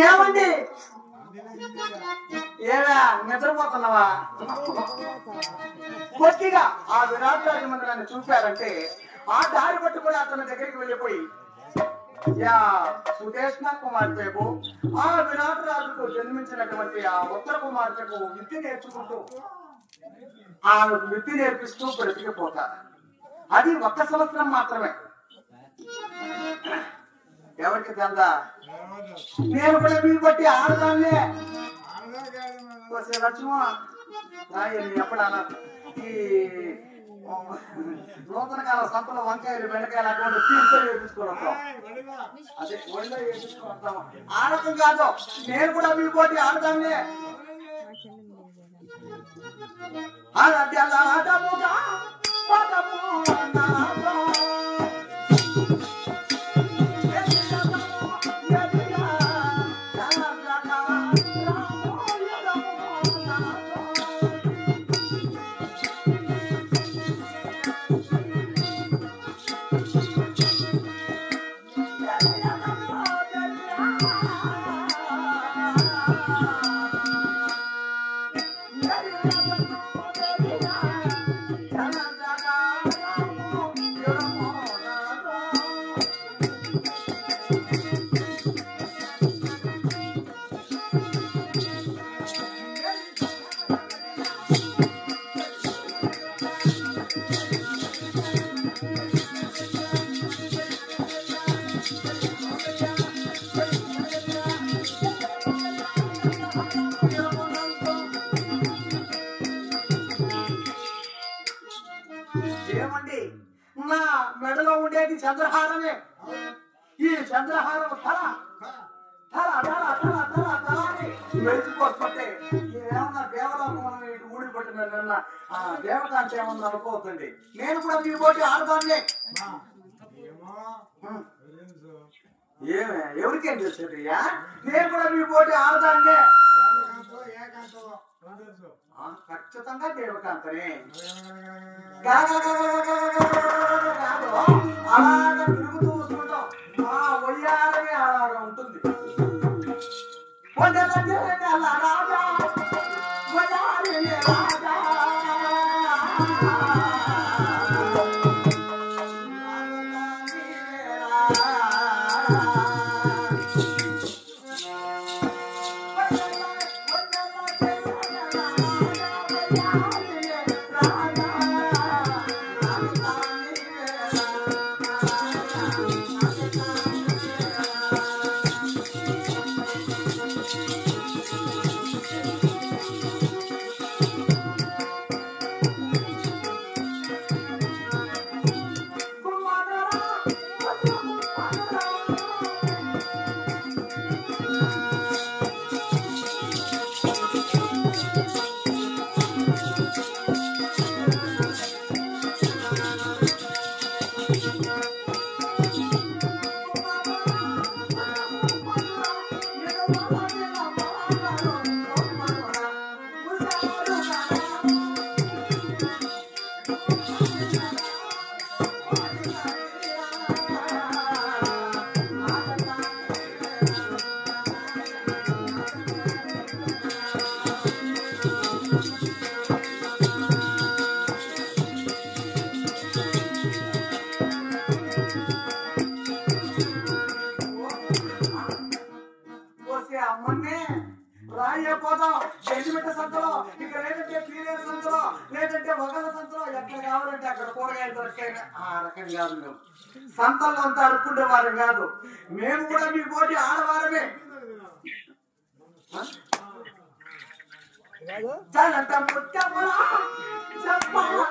ఏమండి ఏవా నిద్రపోతున్నావా? కొద్దిగా ఆ విరాట్ రాజు మందిరాన్ని చూశారంటే ఆ దారి బట్టి కూడా అతని దగ్గరికి వెళ్ళిపోయి సుదేష్ణ కుమార్తెకు ఆ విరాట్ రాజుకు జన్మించినటువంటి ఆ ఉత్తర కుమార్తెకు విద్య నేర్చుకుంటూ ఆమెకు విద్య నేర్పిస్తూ బ్రతికిపోతారు. అది 1 సంవత్సరం మాత్రమే. ఎవరికి తెలుదా? నేను కూడా మీ బట్టి ఆడదాన్నే లక్ష్మణ ఎప్పుడన్నా ఈ నూతన కాల సంతలో వంకాయలు బెండకాయలు అటువంటి తీర్పు వేపించుకొని వస్తాం. అదే ఒళ్ళో వేపించుకొని వస్తాము. ఆడటం కాదు, నేను కూడా మీ పోటీ ఆడదాన్నే. ఏమండి, నా మెడలో ఉండేది చంద్రహారమే. ఈ చంద్రహారం ధర ధర ధర ధర ధర ధర అని మెరిచిపోతుంటే ఏమన్నా దేవలోకం ఇటు ఊడి పట్టిన నిన్న ఆ దేవకాంత ఏమన్నా అనుకోతుంది. నేను కూడా మీ పోటీ ఆడదాన్నే. ఏమే ఎవరికేం చేసేదయ్యా? నేను కూడా మీ పోటీ ఆడదాన్నే. ఖచ్చితంగా దేవకాంతనే. అలాగా తిరుగుతూ వస్తుంటాం. మా వయ్యారమే అలాగా ఉంటుంది. రాజా అమ్మనే రాయపోదాం. గెలిమిట్ట సంతలో, ఇక లేదంటే పీలేరు సంతలో, లేదంటే ఒకళ్ళ సంతలో, ఎక్కడ కావాలంటే అక్కడ కూరగాయలు దొరికాయి. ఆ రకం కాదు మేము. సంతల్లో అంతా అడుక్కుంటే వారం కాదు. మేము కూడా మీ పోటీ ఆడవారమే. చలంట ముట్టములా చెప్పాలా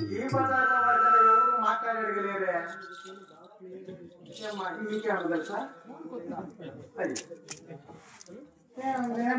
ఈ బజార్లో వాడిన ఎవరు మాట్లాడగలేరే మీకేమన్నా తెలుసా? నేను